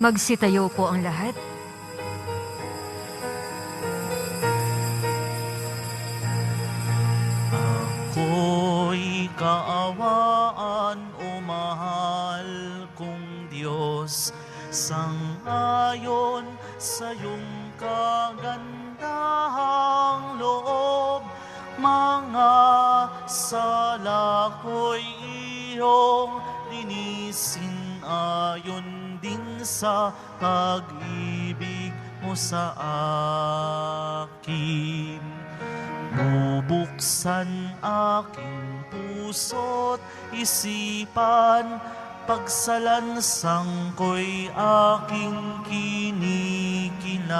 Magsitayo po ang lahat. Ako'y kaawaan, o mahal kong Diyos, sang-ayon sa iyong kagandahang loob. Mga sala ko'y iyong linisin, ayon din sa pag-ibig mo sa akin. Bubuksan aking puso't isipan, pagsalansang ko'y aking kinikilala.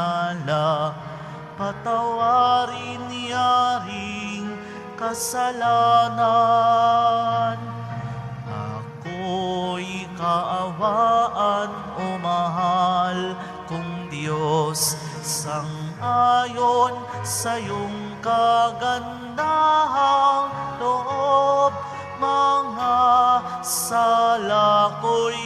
Patawarin yaring kasalanan. Ako'y kaawaan, o mahal kong Diyos, sang-ayon sa iyong kagandahang loob. Mga sala ko'y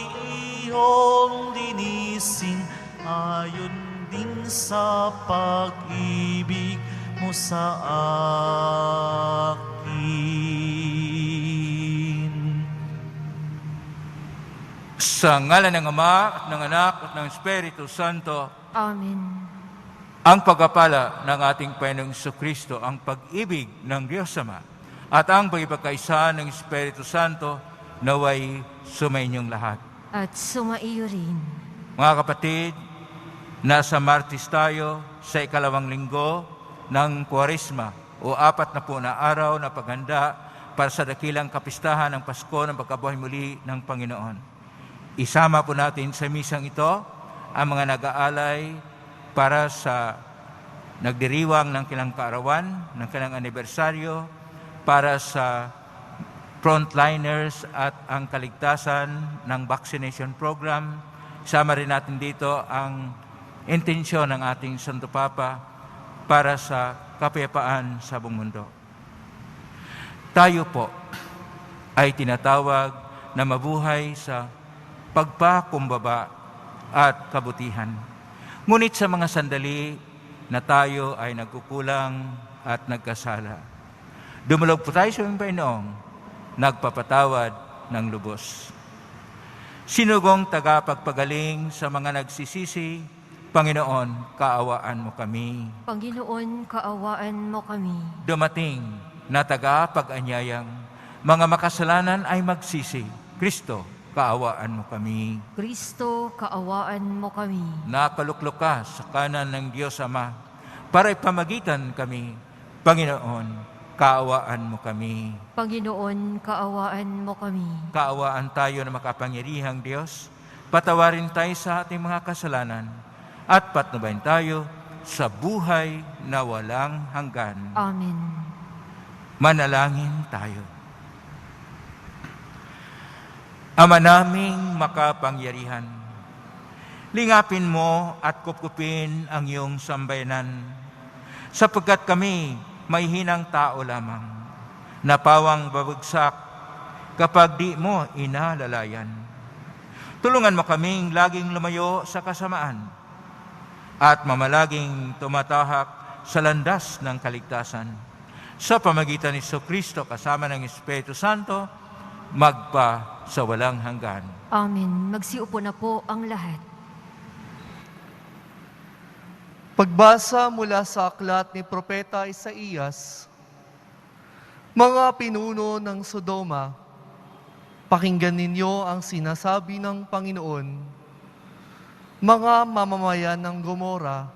iyong linisin, ayon din sa pag-ibig mo sa akin. Sa ngalan ng Ama at ng Anak at ng Espiritu Santo, Amen. ang pagpapala ng ating Panginoong Jesucristo, ang pag-ibig ng Diyos Ama, at ang pagkakaisa ng Espiritu Santo naway sumainyong lahat. At sumaiyo rin. Mga kapatid, nasa Martes tayo sa ikalawang linggo ng Kwaresma o 40 na araw na paghanda para sa dakilang kapistahan ng Pasko ng pagkabuhay muli ng Panginoon. Isama po natin sa misang ito ang mga nag-aalay para sa nagdiriwang ng kanilang kaarawan, ng kanilang anibersaryo, para sa frontliners at ang kaligtasan ng vaccination program. Isama rin natin dito ang intensyon ng ating Santo Papa para sa kapayapaan sa buong mundo. Tayo po ay tinatawag na mabuhay sa pagpakumbaba at kabutihan. Ngunit sa mga sandali na tayo ay nagkukulang at nagkasala, dumulog po tayo sa aming Panginoong nagpapatawad ng lubos. Sinugong tagapagpagaling sa mga nagsisisi, Panginoon, kaawaan mo kami. Panginoon, kaawaan mo kami. Dumating na tagapag-anyayang mga makasalanan ay magsisi. Kristo, kaawaan mo kami. Kristo, kaawaan mo kami. Nakaluklok ka sa kanan ng Diyos Ama para ipamagitan kami. Panginoon, kaawaan mo kami. Panginoon, kaawaan mo kami. Kaawaan tayo na makapangyarihang Diyos. Patawarin tayo sa ating mga kasalanan at patnubayan tayo sa buhay na walang hanggan. Amen. Manalangin tayo. Ama naming makapangyarihan, lingapin mo at kupkupin ang iyong sambayanan, sapagkat kami may hinang tao lamang, napawang babagsak kapag di mo inalalayan. Tulungan mo kaming laging lumayo sa kasamaan at mamalaging tumatahak sa landas ng kaligtasan. Sa pamagitan ni Jesucristo kasama ng Espiritu Santo, magpa sa walang hanggan. Amen. Magsiupo na po ang lahat. Pagbasa mula sa aklat ni Propeta Isaías. Mga pinuno ng Sodoma, pakinggan ninyo ang sinasabi ng Panginoon. Mga mamamayan ng Gomora,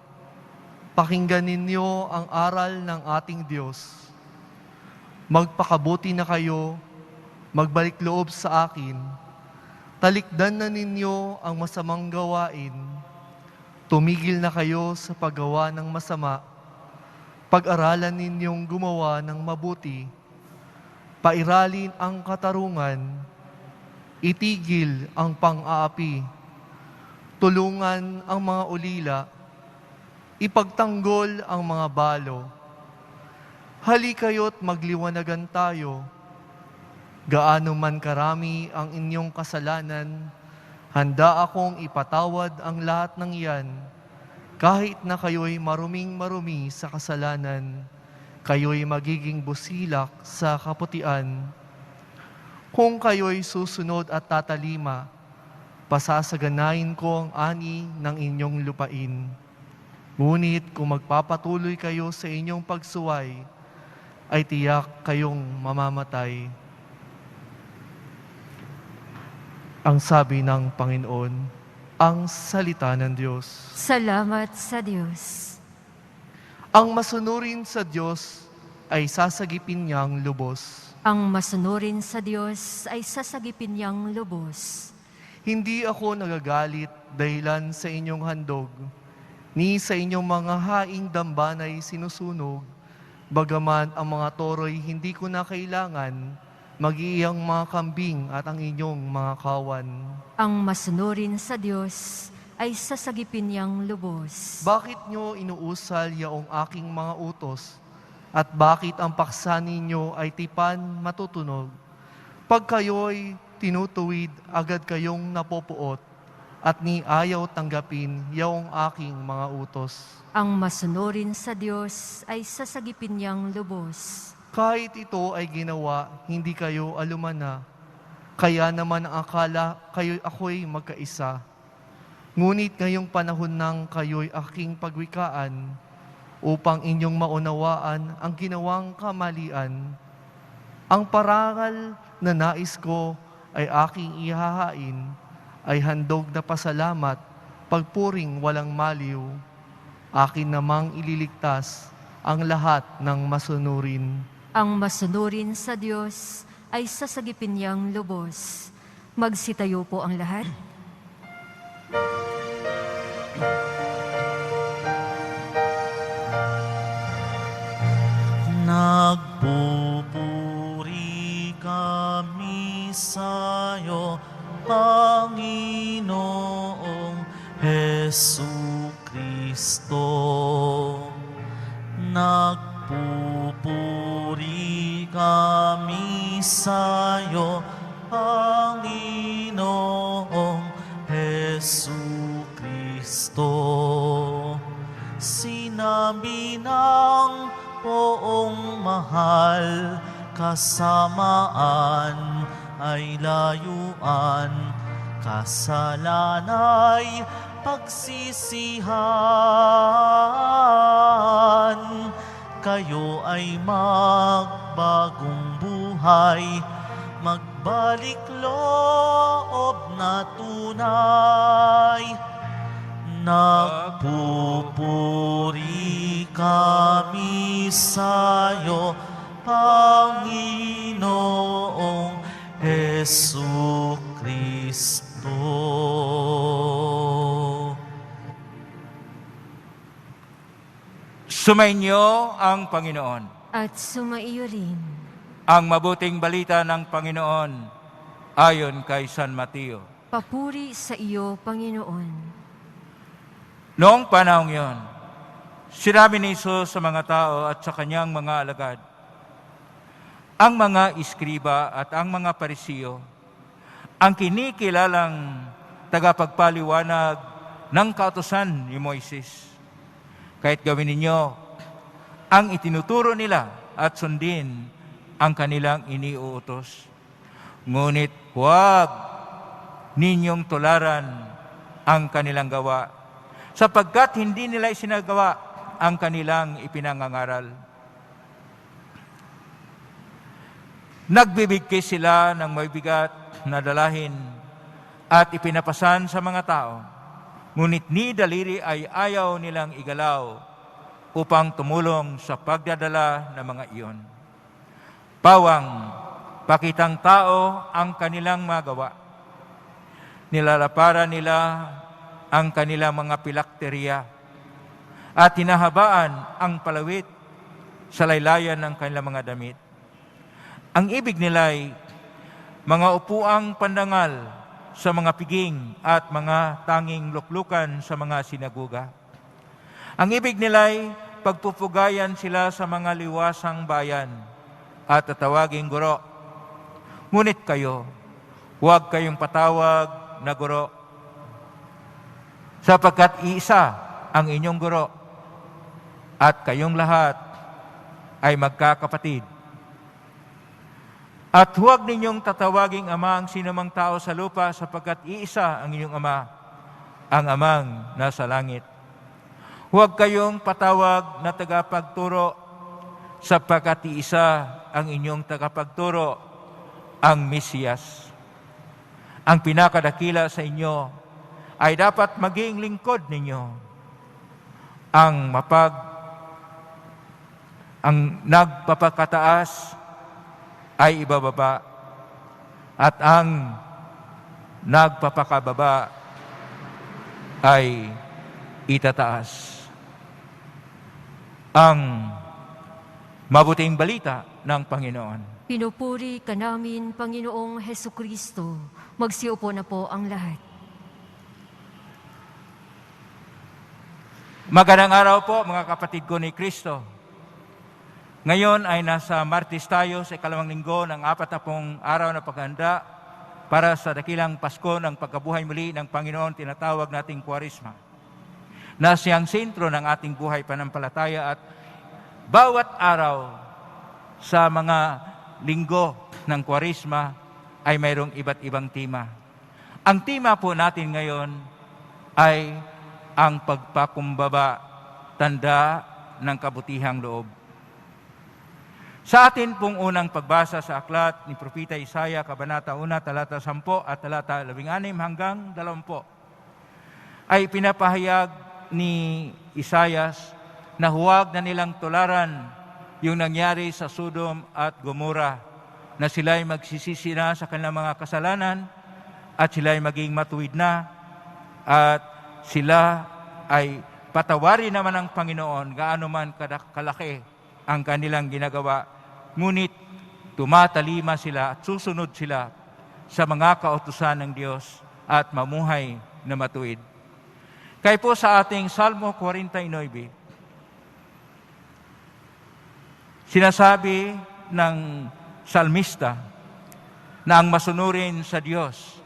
pakinggan ninyo ang aral ng ating Diyos. Magpakabuti na kayo, magbalik loob sa akin, talikdan na ninyo ang masamang gawain, tumigil na kayo sa paggawa ng masama, pag-aralan ninyong gumawa ng mabuti, pairalin ang katarungan, itigil ang pang-aapi, tulungan ang mga ulila, ipagtanggol ang mga balo. Halikayo't magliwanagan tayo. Gaano man karami ang inyong kasalanan, Handa akong ipatawad ang lahat ng iyan, kahit na kayo'y maruming-marumi sa kasalanan, kayo'y magiging busilak sa kaputian. Kung kayo'y susunod at tatalima, pasasaganain ko ang ani ng inyong lupain. Ngunit kung magpapatuloy kayo sa inyong pagsuway, ay tiyak kayong mamamatay. Ang sabi ng Panginoon, ang salita ng Diyos. Salamat sa Diyos. Ang masunurin sa Diyos ay sasagipin niyang lubos. Ang masunurin sa Diyos ay sasagipin niyang lubos. Hindi ako nagagalit dahilan sa inyong handog, ni sa inyong mga haing dambanay sinusunog, bagaman ang mga toro'y hindi ko na kailangan, mag-iiyang mga kambing at ang inyong mga kawan. Ang masunurin sa Diyos ay sasagipin niyang lubos. Bakit nyo inuusal yaong aking mga utos? At bakit ang paksa ninyo ay tipan matutunog? Pag kayo'y tinutuwid, agad kayong napopuot, at ni ayaw tanggapin yaong aking mga utos. Ang masunurin sa Diyos ay sasagipin niyang lubos. Kahit ito ay ginawa, hindi kayo alumana. Kaya naman ang akala ako'y magkaisa. Ngunit ngayong panahon ng kayo'y aking pagwikaan, upang inyong maunawaan ang ginawang kamalian. Ang parangal na nais ko ay aking ihahain, ay handog na pasalamat, pagpuring walang maliw. Akin namang ililigtas ang lahat ng masunurin. Ang masunurin sa Diyos ay sasagipin niyang lubos. Magsitayo po ang lahat. Nagpupuri kami sa'yo, Panginoong Jesucristo. Nagpupuri kami sa'yo, Panginoong Jesucristo. Sinabi ng poong mahal, kasamaan ay layuan, kasalanay pagsisihan. Kayo ay magbagong buhay, magbalik loob na tunay. Nagpupuri kami sa'yo, Panginoong Jesucristo. Sumainyo ang Panginoon. At sumaiyo rin. Ang mabuting balita ng Panginoon ayon kay San Mateo. Papuri sa iyo, Panginoon. Noong panahong yon, sinabi ni Jesus sa mga tao at sa kanyang mga alagad, ang mga iskriba at ang mga parisiyo, ang kinikilalang tagapagpaliwanag ng kautusan ni Moises. Kahit gawin ninyo ang itinuturo nila at sundin ang kanilang iniuutos. Ngunit huwag ninyong tularan ang kanilang gawa, sapagkat hindi nila isinagawa ang kanilang ipinangangaral. Nagbibigay sila ng mabibigat na dalahin at ipinapasan sa mga tao, ngunit ni daliri ay ayaw nilang igalaw upang tumulong sa pagdadala ng mga iyon. Pawang pakitang tao ang kanilang magawa. Nilalaparan nila ang kanilang mga pilakteriya at hinahabaan ang palawit sa laylayan ng kanilang mga damit. Ang ibig nila ay mga upuang pandangal sa mga piging at mga tanging luklukan sa mga sinaguga. Ang ibig nila ay pagpupugayan sila sa mga liwasang bayan at tatawaging guro. Ngunit kayo, huwag kayong patawag na guro, sapagkat iisa ang inyong guro at kayong lahat ay magkakapatid. At huwag ninyong tatawaging ama ang sinumang tao sa lupa sapagkat iisa ang inyong ama, ang amang nasa langit. Huwag kayong patawag na tagapagturo sapagkat iisa ang inyong tagapagturo, ang Mesiyas. Ang pinakadakila sa inyo ay dapat maging lingkod ninyo. Ang nagpapakataas ay ibababa, at ang nagpapakababa ay itataas. Ang mabuting balita ng Panginoon. Pinupuri ka namin, Panginoong Hesukristo. Magsiupo na po ang lahat. Magandang araw po mga kapatid ko ni Kristo. Ngayon ay nasa Martes tayo sa ikalawang linggo ng 40 araw na paghanda para sa dakilang Pasko ng pagkabuhay muli ng Panginoon, tinatawag nating Kwaresma, na siyang sentro ng ating buhay panampalataya. At bawat araw sa mga linggo ng Kwaresma ay mayroong iba't ibang tema. Ang tema po natin ngayon ay ang pagpakumbaba, tanda ng kabutihang loob. Sa atin pong unang pagbasa sa aklat ni Propeta Isaiah, Kabanata 1, talata 10 at talata 16 hanggang 20, ay pinapahayag ni Isaiah na huwag na nilang tularan yung nangyari sa Sodom at Gomorrah, na sila'y magsisisi na sa kanilang mga kasalanan at sila'y maging matuwid na at sila ay patawarin naman ng Panginoon gaano man kalaki ang kanilang ginagawa, ngunit tumatalima sila at susunod sila sa mga kautusan ng Diyos at mamuhay na matuwid. Kaya po sa ating Salmo 49, sinasabi ng salmista na ang masunurin sa Diyos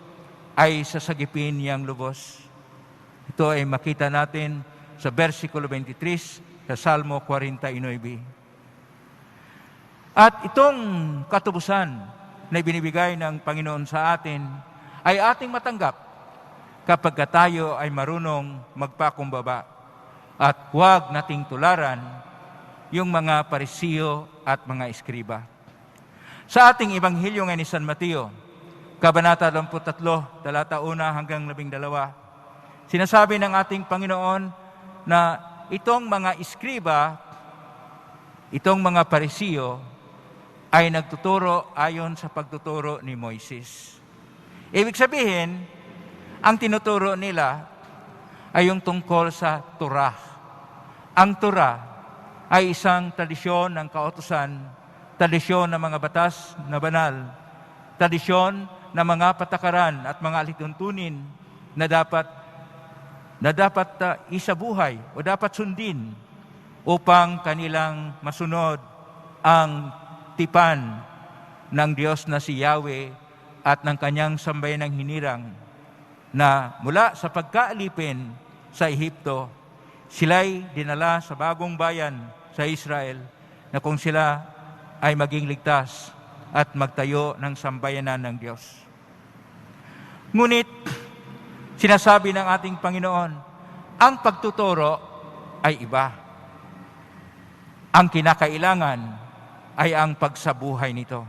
ay sasagipin niyang lubos. Ito ay makita natin sa versikulo 23 sa Salmo 49. At itong katubusan na ibinibigay ng Panginoon sa atin ay ating matanggap kapag tayo ay marunong magpakumbaba at huwag nating tularan yung mga Parisiyo at mga Eskriba. Sa ating Ebanghelyo ngayon ni San Mateo, Kabanata 23, talata 1 hanggang 12, sinasabi ng ating Panginoon na itong mga Eskriba, itong mga Parisiyo, ay nagtuturo ayon sa pagtuturo ni Moises. Ibig sabihin, ang tinuturo nila ay yung tungkol sa Torah. Ang Torah ay isang tradisyon ng kautusan, tradisyon ng mga batas na banal, tradisyon ng mga patakaran at mga alituntunin na dapat isabuhay o dapat sundin upang kanilang masunod ang tipan ng Diyos na si Yahweh at ng kanyang sambayanang hinirang, na mula sa pagkaalipin sa Ehipto, sila'y dinala sa bagong bayan sa Israel, na kung sila ay maging ligtas at magtayo ng sambayanan ng Diyos. Ngunit, sinasabi ng ating Panginoon, ang pagtuturo ay iba. Ang kinakailangan ay ang pagsabuhay nito.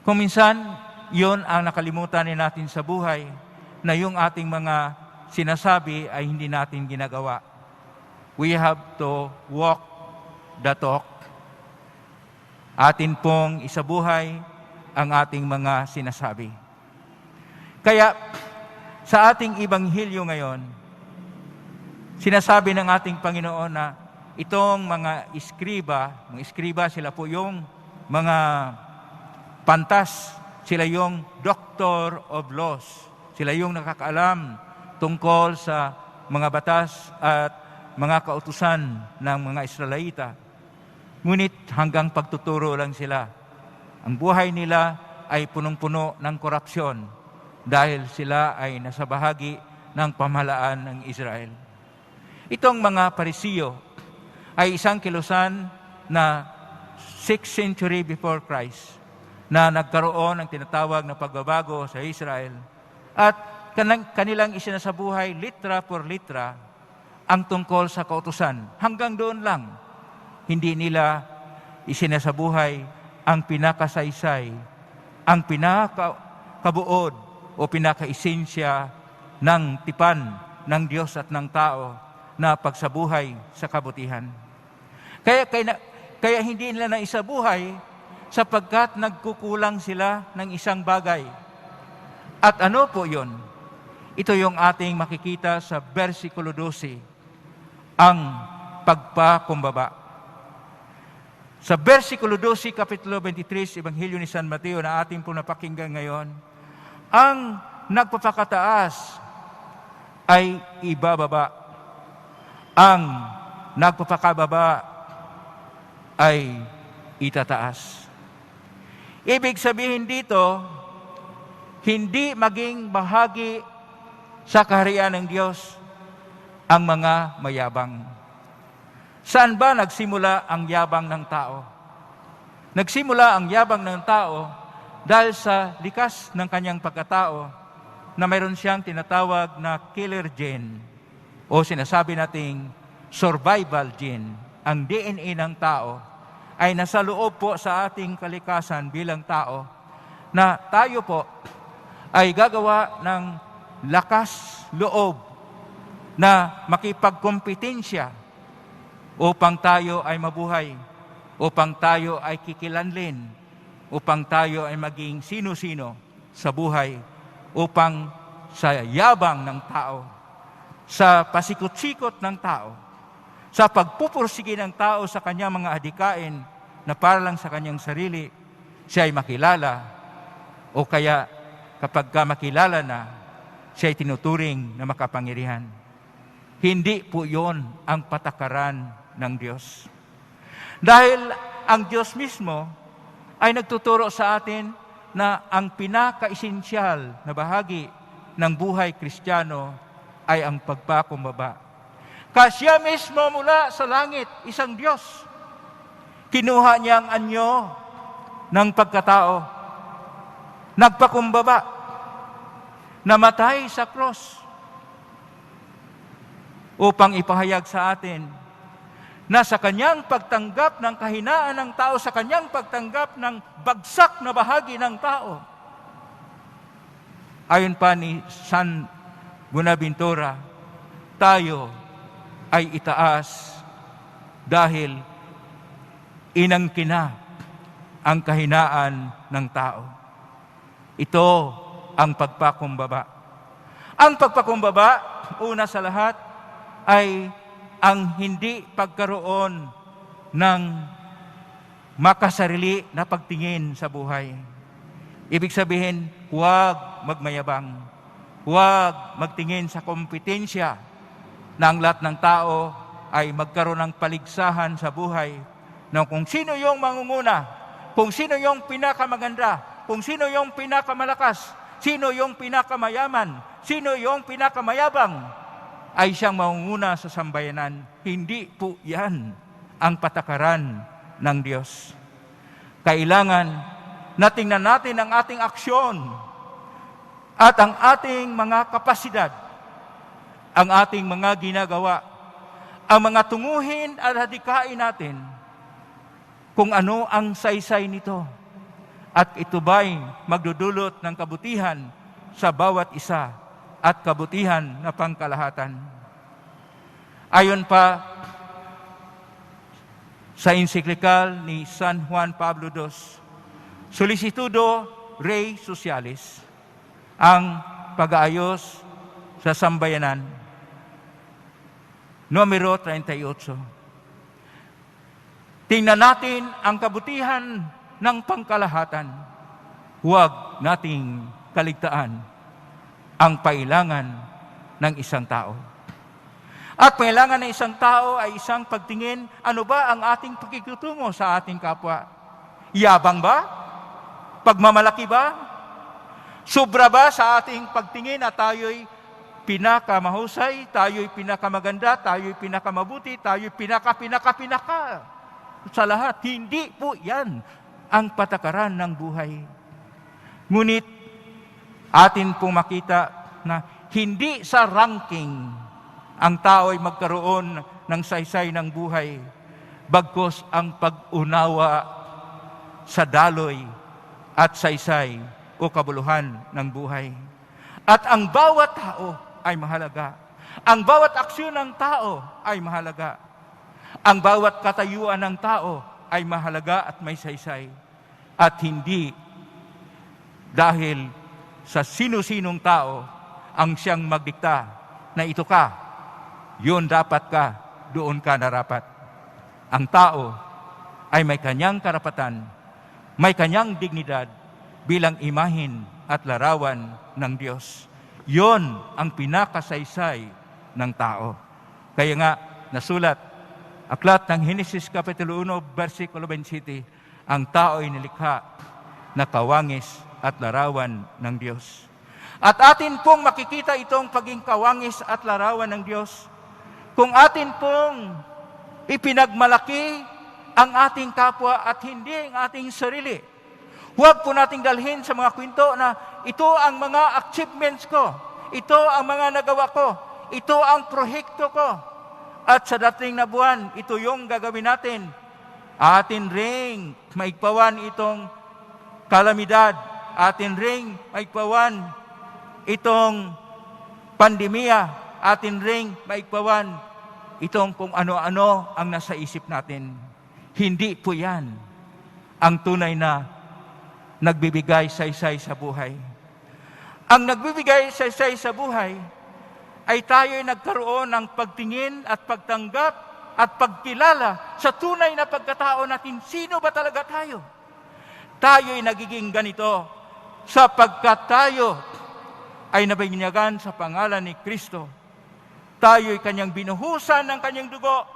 Kung minsan, yon ang nakalimutan natin sa buhay, na yung ating mga sinasabi ay hindi natin ginagawa. We have to walk the talk. Atin pong isabuhay ang ating mga sinasabi. Kaya, sa ating Ebanghelyo ngayon, sinasabi ng ating Panginoon na itong mga eskriba, sila po yung mga pantas, sila yung doctor of laws, sila yung nakakaalam tungkol sa mga batas at mga kautusan ng mga Israelita. Ngunit hanggang pagtuturo lang sila. Ang buhay nila ay punong-puno ng korupsyon dahil sila ay nasa bahagi ng pamahalaan ng Israel. Itong mga Parisiyo ay isang kilusan na 6th century before Christ na nagkaroon ng tinatawag na pagbabago sa Israel at kanilang isinasabuhay litra por litra ang tungkol sa kautusan. Hanggang doon lang, hindi nila isinasabuhay ang pinakasaysay, ang pinakabuod o pinakaisensya ng tipan ng Diyos at ng tao na pagsabuhay sa kabutihan. Kaya hindi nila naisabuhay sapagkat nagkukulang sila ng isang bagay. At ano po yun? Ito yung ating makikita sa versikulo 12, ang pagpakumbaba. Sa versikulo 12, kapitulo 23, Ebanghelyo ni San Mateo na ating po napakinggan ngayon, ang nagpapakataas ay ibababa. Ang nagpapakababa ay itataas. Ibig sabihin dito, hindi maging bahagi sa kaharian ng Diyos ang mga mayabang. Saan ba nagsimula ang yabang ng tao? Nagsimula ang yabang ng tao dahil sa likas ng kanyang pagkatao na mayroon siyang tinatawag na killer gene o sinasabi nating survival gene. Ang DNA ng tao ay nasa loob po sa ating kalikasan bilang tao na tayo po ay gagawa ng lakas loob na makipagkompetensya upang tayo ay mabuhay, upang tayo ay kikilanlin, upang tayo ay maging sino-sino sa buhay, upang sa yabang ng tao, sa pasikot-sikot ng tao, sa pagpupursige ng tao sa kanyang mga adikain na para lang sa kanyang sarili, siya ay makilala o kaya kapag makilala na, siya ay tinuturing na makapangyarihan. Hindi po yon ang patakaran ng Diyos. Dahil ang Diyos mismo ay nagtuturo sa atin na ang pinaka-esensyal na bahagi ng buhay Kristiyano ay ang pagpakumbaba. Siya mismo mula sa langit, isang Diyos, kinuha niya ang anyo ng pagkatao, nagpakumbaba, namatay sa cross upang ipahayag sa atin na sa kanyang pagtanggap ng kahinaan ng tao, sa kanyang pagtanggap ng bagsak na bahagi ng tao. Ayon pa ni San Buenaventura, tayo ay itaas dahil inangkina ang kahinaan ng tao. Ito ang pagpakumbaba. Ang pagpakumbaba, una sa lahat, ay ang hindi pagkaroon ng makasarili na pagtingin sa buhay. Ibig sabihin, huwag magmayabang, huwag magtingin sa kompetensya na ang lahat ng tao ay magkaroon ng paligsahan sa buhay na kung sino yung mangunguna, kung sino yung pinakamaganda, kung sino yung pinakamalakas, sino yung pinakamayaman, sino yung pinakamayabang, ay siyang mangunguna sa sambayanan. Hindi po yan ang patakaran ng Diyos. Kailangan na tingnan natin ang ating aksyon at ang ating mga kapasidad, ang ating mga ginagawa, ang mga tunguhin at hadikain natin kung ano ang saysay nito. At ito ba'y magdudulot ng kabutihan sa bawat isa at kabutihan na pangkalahatan. Ayon pa sa ensiklikal ni San Juan Pablo II, Solicitudo Rei Socialis, ang pag-aayos sa sambayanan, numero 38. Tingnan natin ang kabutihan ng pangkalahatan. Huwag nating kaligtaan ang pailangan ng isang tao. At pailangan ng isang tao ay isang pagtingin, ano ba ang ating pakikitungo sa ating kapwa? Yabang ba? Pagmamalaki ba? Sobra ba sa ating pagtingin at tayo'y pinakamahusay, tayo'y pinakamaganda, tayo'y pinakamabuti, tayo'y pinaka sa lahat. Hindi po yan ang patakaran ng buhay. Ngunit atin pong makita na hindi sa ranking ang tao ay magkaroon ng saysay ng buhay, bagkus ang pag-unawa sa daloy at saysay o kabuluhan ng buhay. At ang bawat tao ay mahalaga. Ang bawat aksyon ng tao ay mahalaga. Ang bawat katayuan ng tao ay mahalaga at may saysay. At hindi dahil sa sino-sinong tao ang siyang magdikta na ito ka, yun dapat ka, doon ka narapat. Ang tao ay may kanyang karapatan, may kanyang dignidad bilang imahin at larawan ng Diyos. Yun ang pinakasaysay ng tao. Kaya nga, nasulat, aklat ng Henesis Kapitulo 1, versikulo 27, ang tao ay nilikha na kawangis at larawan ng Diyos. At atin pong makikita itong paging kawangis at larawan ng Diyos kung atin pong ipinagmalaki ang ating kapwa at hindi ang ating sarili. Huwag po nating dalhin sa mga kwento na ito ang mga achievements ko, ito ang mga nagawa ko, ito ang proyekto ko. At sa dating na buwan, ito yung gagawin natin. Atin ring maigpawan itong kalamidad, atin ring maigpawan itong pandemya, atin ring maigpawan itong kung ano-ano ang nasa isip natin. Hindi po yan ang tunay na nagbibigay saysay sa buhay. Ang nagbibigay saysay sa buhay ay tayo'y nagkaroon ng pagtingin at pagtanggap at pagkilala sa tunay na pagkatao natin. Sino ba talaga tayo? Tayo'y nagiging ganito sapagkat tayo ay nabinyagan sa pangalan ni Kristo. Tayo'y kanyang binuhusan ng kanyang dugo.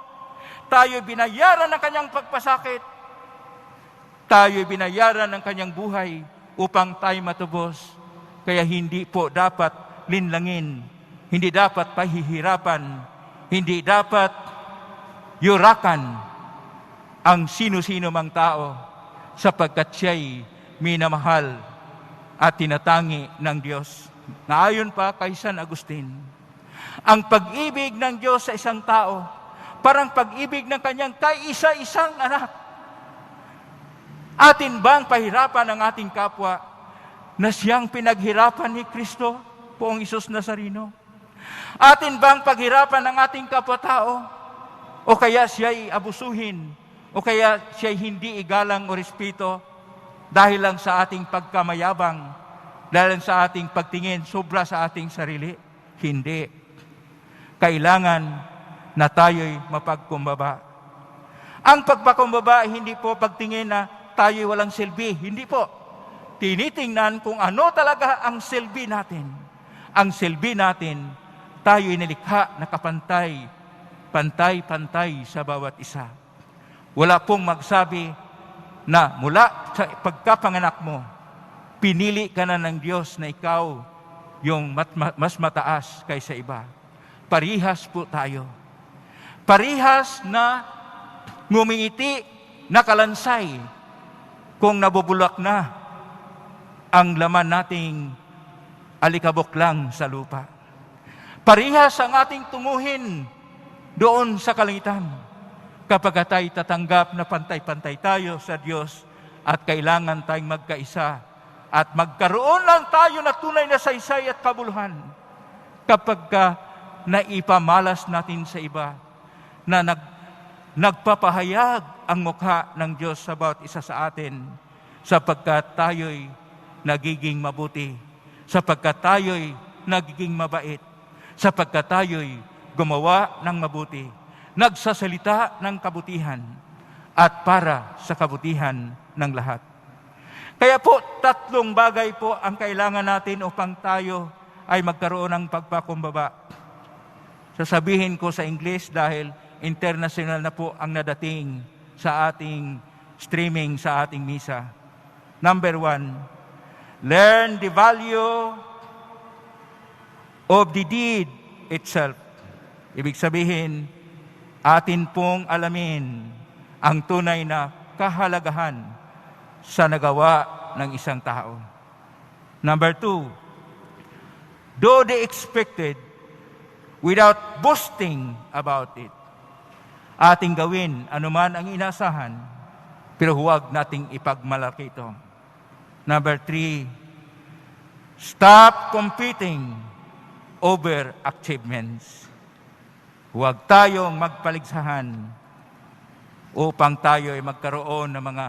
Tayo'y binayaran ng kanyang pagpasakit. Tayo'y binayaran ng kanyang buhay upang tayo matubos. Kaya hindi po dapat linlangin, hindi dapat pahihirapan, hindi dapat yurakan ang sino-sino mang tao sapagkat siya'y minamahal at tinatangi ng Diyos. Naayon pa kay San Agustin, ang pag-ibig ng Diyos sa isang tao, parang pag-ibig ng kanyang kaisa-isang anak. Atin bang pahirapan ang ating kapwa na siyang pinaghirapan ni Kristo, Poong Isus Nazareno? Atin bang paghirapan ang ating kapwa-tao? O kaya siya'y abusuhin? O kaya siya'y hindi igalang o respeto dahil lang sa ating pagkamayabang, dahil lang sa ating pagtingin sobra sa ating sarili? Hindi. Kailangan na tayo'y mapagkumbaba. Ang pagpakumbaba ay hindi po pagtingin na tayo'y walang silbi. Hindi po. Tinitingnan kung ano talaga ang silbi natin. Ang silbi natin, tayo'y nilikha na kapantay, pantay-pantay sa bawat isa. Wala pong magsabi na mula sa pagkapanganak mo, pinili ka na ng Diyos na ikaw yung mas mataas kaysa iba. Parihas po tayo. Parihas na ngumingiti, nakalansay kung nabubulak na ang laman nating alikabok lang sa lupa. Parihas ang ating tunguhin doon sa kalangitan kapag tayo tatanggap na pantay-pantay tayo sa Diyos at kailangan tayong magkaisa at magkaroon lang tayo na tunay na saysay at kabuluhan kapag naipamalas natin sa iba na nagpapahayag ang mukha ng Diyos sa bawat isa sa atin sapagkat tayo'y nagiging mabuti, sapagkat tayo'y nagiging mabait, sapagkat tayo'y gumawa ng mabuti, nagsasalita ng kabutihan at para sa kabutihan ng lahat. Kaya po, 3 bagay po ang kailangan natin upang tayo ay magkaroon ng pagpakumbaba. Sasabihin ko sa English dahil international na po ang nadating sa ating streaming sa ating misa. Number 1, learn the value of the deed itself. Ibig sabihin, atin pong alamin ang tunay na kahalagahan sa nagawa ng isang tao. Number 2, do the expected without boasting about it. Ating gawin anuman ang inasahan, pero huwag nating ipagmalaki ito. Number 3, stop competing over achievements. Huwag tayong magpaligsahan upang tayo ay magkaroon ng mga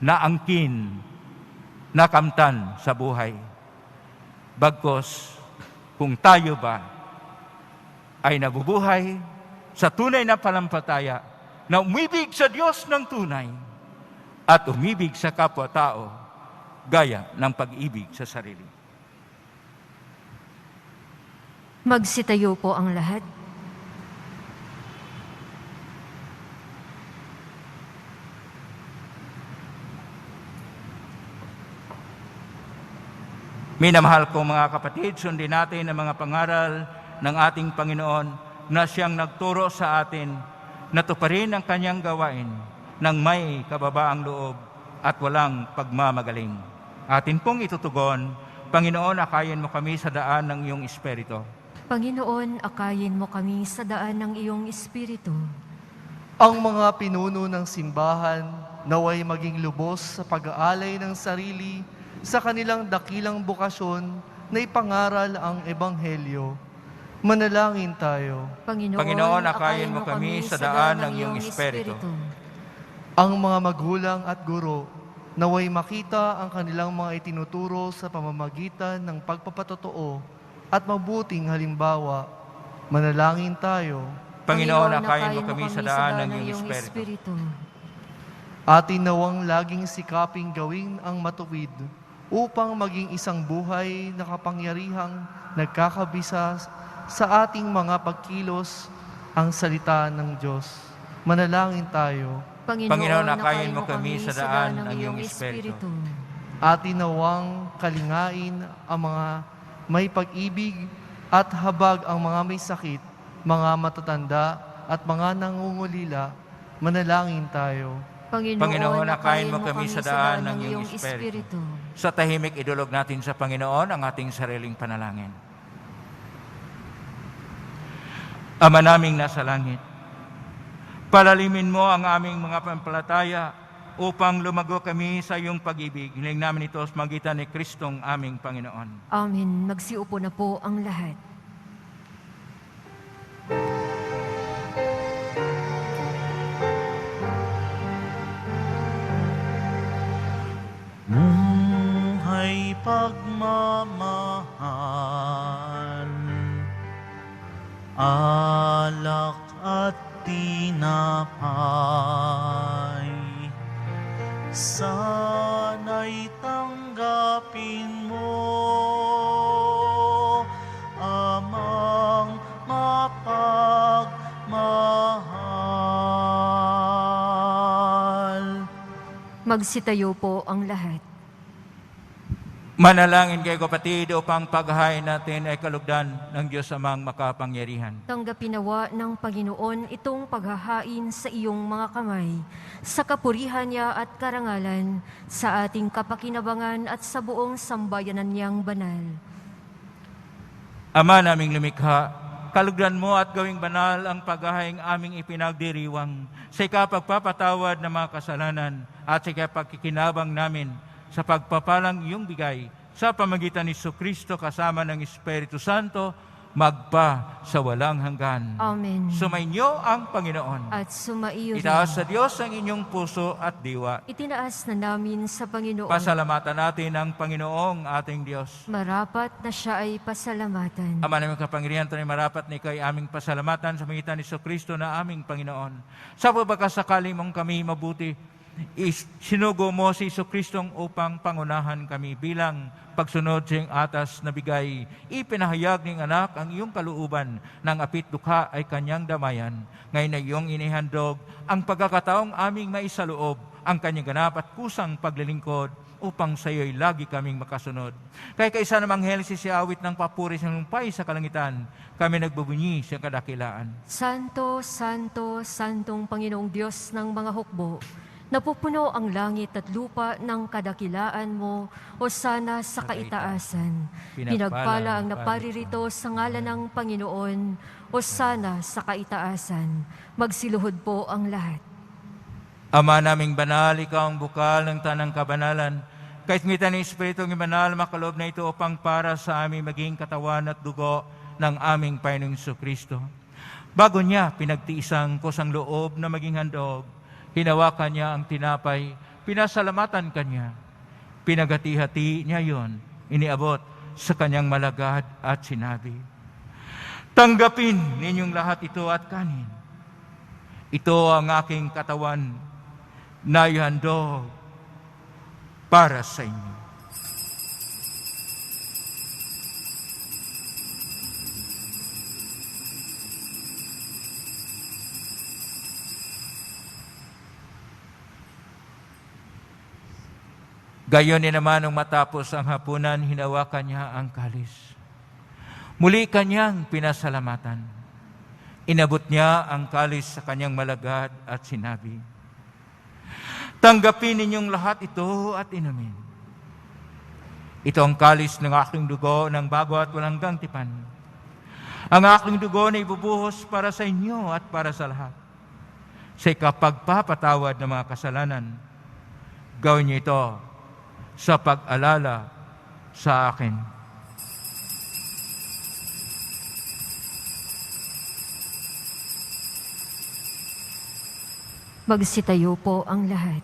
naangkin, nakamtan sa buhay. Bagkus, kung tayo ba ay nabubuhay sa tunay na panampalataya na umibig sa Diyos ng tunay at umibig sa kapwa-tao gaya ng pag-ibig sa sarili. Magsitayo po ang lahat. Minamahal kong mga kapatid, sundin natin ang mga pangaral ng ating Panginoon na siyang nagturo sa atin na tuparin ang kanyang gawain ng may kababaang loob at walang pagmamagaling. Atin pong itutugon, Panginoon, akayin mo kami sa daan ng iyong Espiritu. Panginoon, akayin mo kami sa daan ng iyong Espiritu. Ang mga pinuno ng simbahan naway maging lubos sa pag-aalay ng sarili sa kanilang dakilang bukasyon na ipangaral ang Ebanghelyo. Manalangin tayo. Panginoon, akayin mo kami sa daan ng iyong Espiritu. Ang mga magulang at guro naway makita ang kanilang mga itinuturo sa pamamagitan ng pagpapatotoo at mabuting halimbawa. Manalangin tayo. Panginoon, akayin mo kami sa daan ng iyong Espiritu. Atin nawang laging sikaping gawin ang matuwid upang maging isang buhay na kapangyarihang nagkakabisa sa ating mga pagkilos ang salita ng Diyos. Manalangin tayo. Panginoon, akayin mo kami sa daan ng iyong Espiritu. Atin nawang kalingain ang mga may pag-ibig at habag ang mga may sakit, mga matatanda at mga nangungulila. Manalangin tayo. Panginoon, akayin mo kami sa daan ng iyong Espiritu. Sa tahimik, idulog natin sa Panginoon ang ating sariling panalangin. Ama naming nasa langit, palalimin mo ang aming mga pampalataya upang lumago kami sa iyong pag-ibig. Hiling namin ito sa magitan ni Kristong aming Panginoon. Amen. Magsiupo na po ang lahat. Muhay pagmamahal, alak at tinapay, sana'y tanggapin mo, amang mapagmahal. Magsitayo po ang lahat. Manalangin kayo kapatid upang paghahain natin ay kalugdan ng Diyos amang makapangyarihan. Tanggapin nawa ng Panginoon itong paghahain sa iyong mga kamay, sa kapurihan niya at karangalan, sa ating kapakinabangan at sa buong sambayanan niyang banal. Ama naming lumikha, kalugdan mo at gawing banal ang paghahaing aming ipinagdiriwang sa ikapagpapatawad ng mga kasalanan at sa ikapagkikinabang namin sa pagpapalang iyong bigay sa pamagitan ni Jesucristo kasama ng Espiritu Santo, magpa sa walang hanggan. Amen. Sumainyo ang Panginoon. At sumaiyo rin. Itaas sa Diyos ang inyong puso at diwa. Itinaas na namin sa Panginoon. Pasalamatan natin ang Panginoong ating Diyos. Marapat na siya ay pasalamatan. Ama naming kapangyarihan, tunay marapat na ikaw ay aming pasalamatan sa magitan ni Jesucristo na aming Panginoon. Sa pagkakasakali mong kami mabuti, sinugo mo si Jesucristo upang pangunahan kami bilang pagsunod sa iyong atas na bigay. Ipinahayag ng anak ang iyong kalooban ng apit dukha ay kanyang damayan. Ngayon na iyong inihandog ang pagkakataong aming maisaloob ang kanyang ganap at kusang paglilingkod upang sa iyo'y lagi kaming makasunod. Kaya kaisa namang Henesis si awit ng papuri sa lumpay sa kalangitan, kami nagbubunyi sa kadakilaan. Santo, Santo, Santong Panginoong Diyos ng mga hukbo, napupuno ang langit at lupa ng kadakilaan mo, o sana sa kaitaasan. Pinagpala ang naparirito sa ngalan ng Panginoon, o sana sa kaitaasan. Magsiluhod po ang lahat. Ama naming banal, ikaw ang bukal ng tanang kabanalan. Kahit ngita ng Espiritu ng banal, makaloob na ito upang para sa aming maging katawan at dugo ng aming Panginoong Jesucristo. Bago niya pinagtiisang kusang loob na maging handog, hinawakan niya ang tinapay, pinasalamatan kanya. Pinagati-hati niya yon, iniabot sa kanyang malagad at sinabi, "Tanggapin ninyong lahat ito at kanin. Ito ang aking katawan na ihandog para sa inyo." Gayon din naman nung matapos ang hapunan, hinawakan niya ang kalis. Muli kanyang pinasalamatan. Inabot niya ang kalis sa kanyang malagad at sinabi, "Tanggapin ninyong lahat ito at inumin. Ito ang kalis ng aking dugo ng bago at walang hanggang tipan. Ang aking dugo na ibubuhos para sa inyo at para sa lahat. Sa ikapagpapatawad ng mga kasalanan, gawin niyo ito sa pag-alala sa akin." Magsitayo po ang lahat.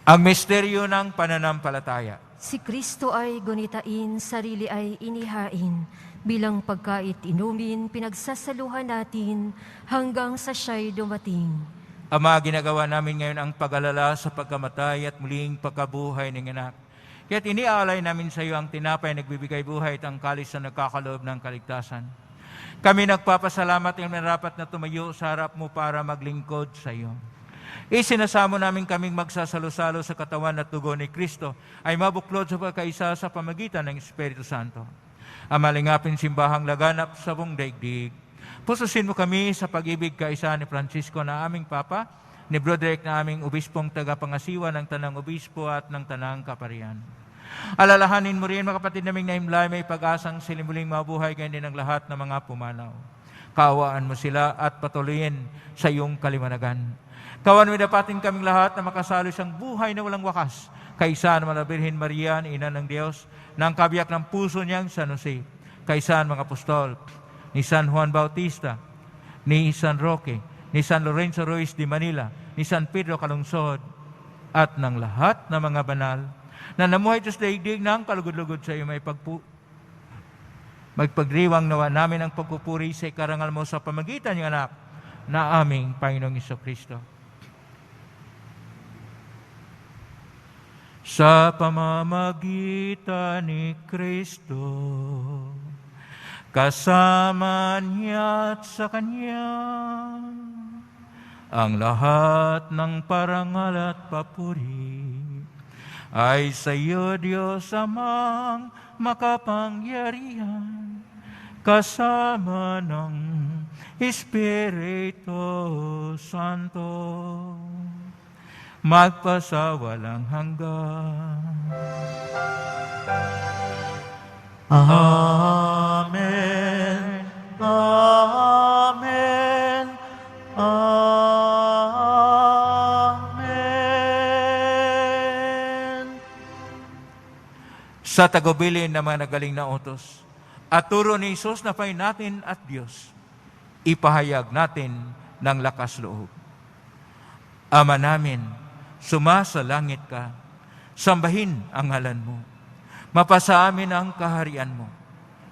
Ang misteryo ng pananampalataya. Si Kristo ay gunitain, sarili ay inihain. Bilang pagkait inumin, pinagsasaluhan natin hanggang sa siya'y dumating. Ama, ginagawa namin ngayon ang pag-alala sa pagkamatay at muling pagkabuhay ng anak. Kaya't iniaalay namin sa iyo ang tinapay na nagbibigay buhay at ang kalis na nagkakaloob ng kaligtasan. Kami nagpapasalamat ng narapat na tumayo sa harap mo para maglingkod sa iyo. Isinasamo namin kaming magsasalo-salo sa katawan at dugo ni Kristo ay mabuklod sa pagkaisa sa pamagitan ng Espiritu Santo. Ang malingapin simbahang laganap sa buong daigdig. Pususin mo kami sa pag-ibig kaisa ni Francisco na aming Papa, ni Broderick na aming Obispong tagapangasiwa ng Tanang Obispo at ng Tanang Kaparian. Alalahanin mo rin, mga kapatid naming naimlay, may pag-asang silimuling mabuhay ganyan din ang lahat ng mga pumanaw. Kaawaan mo sila at patuloyin sa iyong kalimanagan. Kawan mo dapatin kaming lahat na makasalo siyang buhay na walang wakas, kaisa ng Birhen Maria, Ina ng Diyos, ng kabiyak ng puso niyang San Jose, kaisa ng mga apostol, ni San Juan Bautista, ni San Roque, ni San Lorenzo Ruiz de Manila, ni San Pedro Calungsod, at ng lahat ng mga banal na namuhay sa daigdig ng kalugod-lugod sa iyo may magpagriwang nawa namin ang pagpupuri sa ikarangal mo sa pamagitan ng anak na aming Panginoong Jesucristo. Sa pamamagitan ni Kristo, kasama niya at sa Kanya, ang lahat ng parangal at papuri ay sa iyo, Diyos Amang makapangyarihan, kasama ng Espiritu Santo, magpasawalang hanggan. Amen. Amen. Amen. Sa tagubilin ng mga nagaling na utos at turo ni Jesus na Panginoon natin at Diyos, ipahayag natin ng lakas loob. Ama namin, sumasalangit ka, sambahin ang ngalan mo. Mapasa amin ang kaharian mo.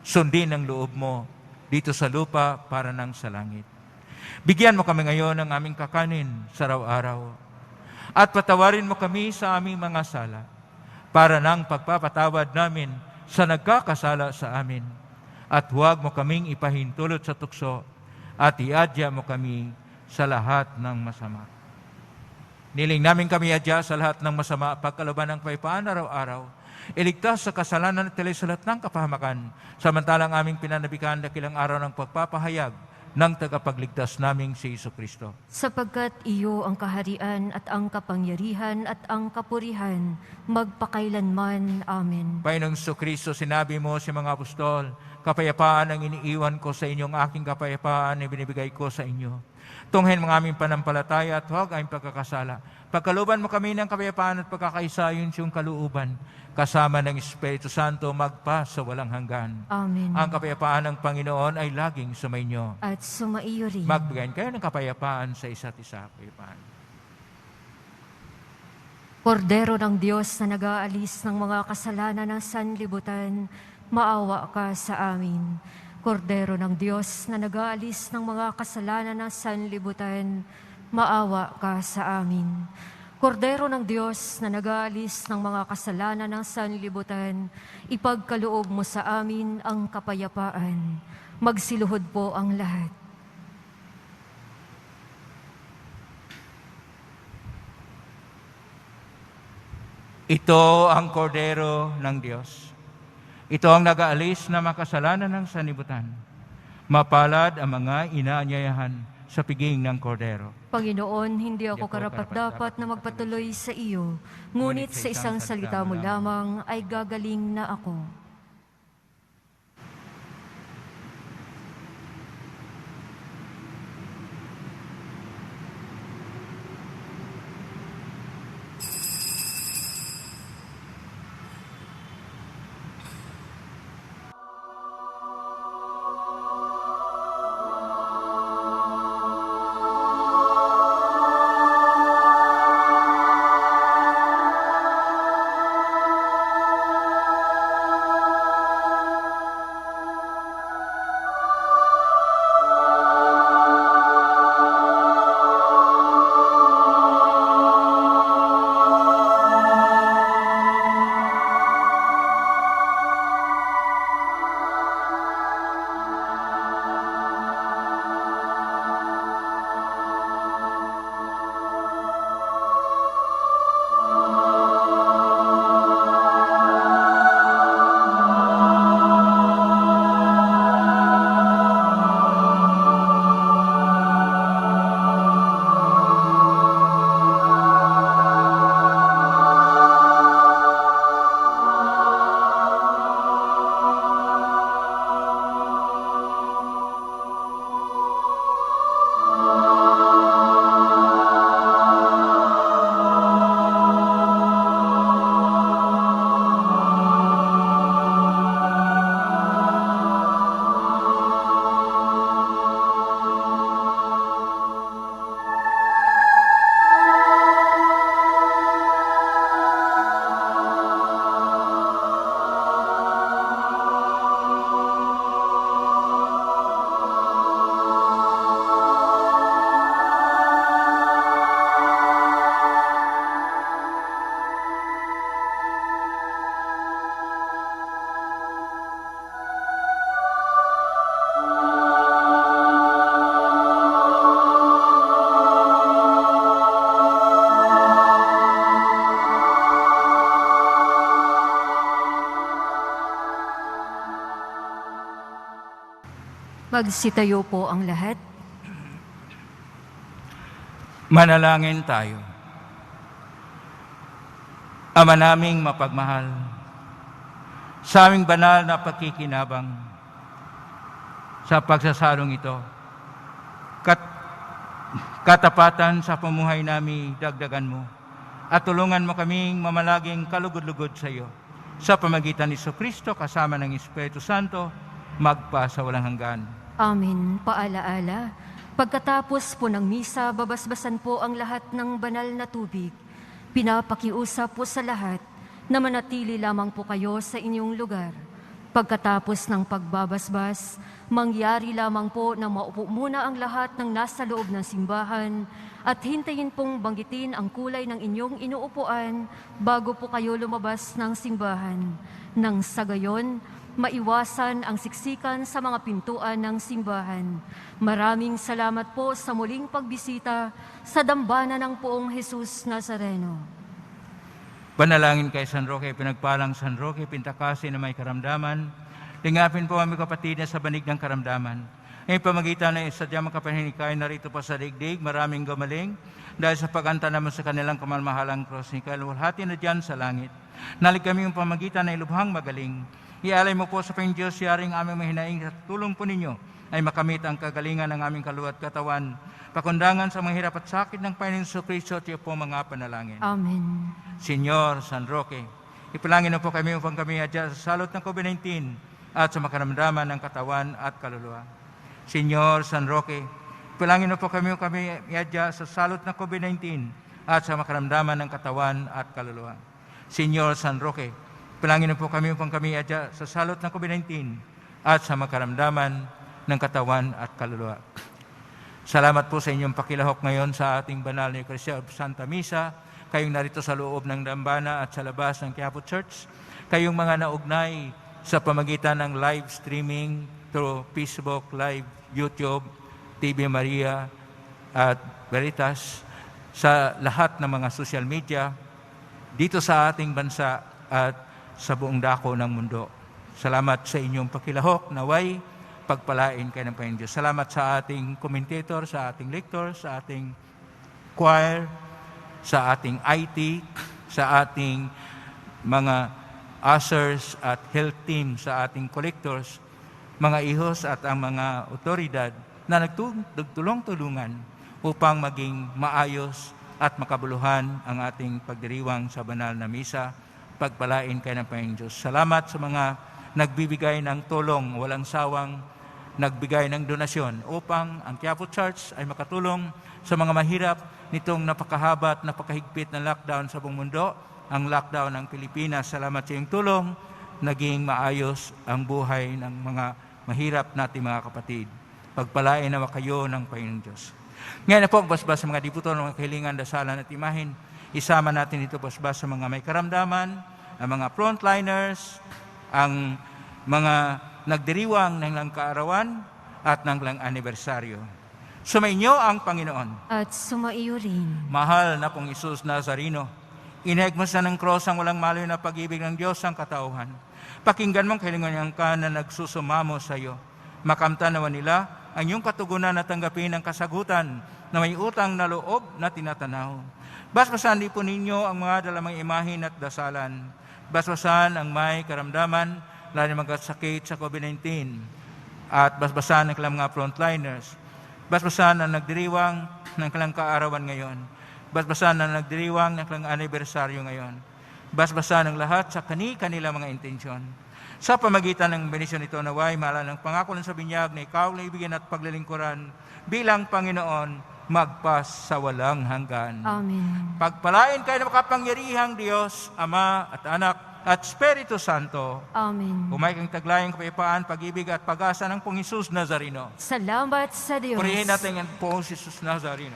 Sundin ang loob mo dito sa lupa para nang sa langit. Bigyan mo kami ngayon ng aming kakanin sa araw-araw. At patawarin mo kami sa aming mga sala para nang pagpapatawad namin sa nagkakasala sa amin. At huwag mo kaming ipahintulot sa tukso at iadya mo kami sa lahat ng masama. Niling namin kami adya sa lahat ng masama, pagkalaban ng kapayapaan araw-araw. Iligtas sa kasalanan at salat ng kapahamakan, samantalang aming pinanabikan dakilang araw ng pagpapahayag ng tagapagligtas naming si Jesucristo. Sapagkat iyo ang kaharian at ang kapangyarihan at ang kapurihan, magpakailanman. Amen. Panginoong Jesucristo, sinabi mo sa mga apostol, kapayapaan ang iniiwan ko sa inyong aking kapayapaan na binibigay ko sa inyo. Tunghen mga aming panampalataya at huwag aming pagkakasala. Pagkaluban mo kami ng kapayapaan at pagkakaisa yun siyong kaluuban, kasama ng Espiritu Santo magpa sa walang hanggan. Amen. Ang kapayapaan ng Panginoon ay laging sumainyo. At sumaiyo rin. Magbigayin kayo ng kapayapaan sa isa't isa. Kapayapaan. Kordero ng Diyos na nag-aalis ng mga kasalanan ng sanlibutan, maawa ka sa amin. Kordero ng Diyos na nag-aalis ng mga kasalanan ng sanlibutan, maawa ka sa amin. Kordero ng Diyos na nag-aalis ng mga kasalanan ng sanlibutan, ipagkaloob mo sa amin ang kapayapaan. Magsiluhod po ang lahat. Ito ang kordero ng Diyos. Ito ang nag-aalis na makasalanan ng sanlibutan. Mapalad ang mga inaanyayahan sa piging ng kordero. Panginoon, hindi ako karapat-dapat na magpatuloy sa iyo, ngunit sa isang salita mo lamang ay gagaling na ako. Magsitayo po ang lahat. Manalangin tayo. Ama naming mapagmahal, sa aming banal na pagkikinabang sa pagsasalong ito, katapatan sa pamuhay namin dagdagan mo at tulungan mo kaming mamalaging kalugod-lugod sa iyo. Sa pamagitan ni Jesucristo kasama ng Espiritu Santo, magpa sa walang hanggan. Amen. Paalaala, pagkatapos po ng misa, babasbasan po ang lahat ng banal na tubig. Pinapakiusap po sa lahat na manatili lamang po kayo sa inyong lugar. Pagkatapos ng pagbabasbas, mangyari lamang po na maupo muna ang lahat ng nasa loob ng simbahan at hintayin pong banggitin ang kulay ng inyong inuupuan bago po kayo lumabas ng simbahan. Nang sa gayon, maiwasan ang siksikan sa mga pintuan ng simbahan. Maraming salamat po sa muling pagbisita sa dambana ng Poong Jesus Nazareno. Panalangin kay San Roque, pinagpalang San Roque, pintakasi na may karamdaman. Lingapin po aming kapatid na sa banig ng karamdaman. Ngayon pamagitan na sadyang makapahinikay narito pa sa digdig, maraming gumaling dahil sa paganta naman sa kanilang kamalmahalang cross ni Kalwalhati na dyan sa langit. Nalig kami yung pamagitan na ilubhang magaling. Ialay mo po sa Panginoon Diyos, yaring aming mahinaing sa tulong po ninyo ay makamit ang kagalingan ng aming kaluwat katawan. Pakundangan sa mga hirap at sakit ng Panginoon Kristo at iyo po mga panalangin. Amen. Senyor San Roque, ipalangin na po kami upang kami adya sa salot ng COVID-19 at sa makaramdaman ng katawan at kaluluwa. Senyor San Roque, ipalangin na po kami adya sa salot ng COVID-19 at sa makaramdaman ng katawan at kaluluwa. Senyor San Roque, ipalangin na po kami upang kami adya sa salot ng COVID-19 at sa makaramdaman ng katawan at kaluluwa. Salamat po sa inyong pakilahok ngayon sa ating banal na Eucharistia of Santa Misa, kayong narito sa loob ng dambana at sa labas ng Quiapo Church, kayong mga naugnay sa pamagitan ng live streaming through Facebook, Live, YouTube, TV Maria at Veritas, sa lahat ng mga social media, dito sa ating bansa at sa buong dako ng mundo. Salamat sa inyong pakilahok, naway pagpalain kayo ng Panginoon Diyos. Salamat sa ating commentator, sa ating lector, sa ating choir, sa ating IT, sa ating mga ushers at health team, sa ating collectors, mga ihos at ang mga otoridad na nagtulong-tulungan upang maging maayos at makabuluhan ang ating pagdiriwang sa banal na misa. Pagpalain kayo ng Panginoon Diyos. Salamat sa mga nagbibigay ng tulong, walang sawang nagbigay ng donasyon upang ang Quiapo Church ay makatulong sa mga mahirap nitong napakahaba at napakahigpit na lockdown sa buong mundo, ang lockdown ng Pilipinas. Salamat sa iyong tulong, naging maayos ang buhay ng mga mahirap nating mga kapatid. Pagpalain nawa kayo ng Panginoon Diyos. Ngayon na po, basbas sa mga diputo ng mga kahilingan, dasalan at imahin, isama natin ito basbas sa mga may karamdaman, ang mga frontliners, ang mga nagdiriwang ng lang kaarawan at ng lang anibersaryo. Sumainyo ang Panginoon. At sumaiyo rin. Mahal na pong Isus Nazareno, inegmos na ng cross ang walang maloy na pag-ibig ng Diyos ang katauhan. Pakinggan mong kahilingan ka na nagsusumamo sa iyo. Makamtan naman nila ang iyong katugunan na tanggapin ang kasagutan na may utang na loob na tinatanaw. Basbasan din po ninyo ang mga dalamang imahin at dasalan. Basbasan ang may karamdaman, lalo ng mga sakit sa COVID-19. At basbasan ang kanilang mga frontliners. Basbasan ang nagdiriwang ng kanilang kaarawan ngayon. Basbasan ang nagdiriwang ng kanilang anibersaryo ngayon. Basbasan ang lahat sa kanilang mga intensyon. Sa pamagitan ng benisyon ito, naway mahala ng pangako ng sa binyag na ikaw na ibigin at paglilingkuran bilang Panginoon magpas sa walang hanggan. Amen. Pagpalain kayo ng makapangyarihang Diyos, Ama at Anak at Espiritu Santo. Amen. Umay kang taglayang kapayapaan, pag-ibig at pag-asa ng Pong Jesus Nazareno. Salamat sa Diyos. Purihin natin ang Pong Jesus Nazareno.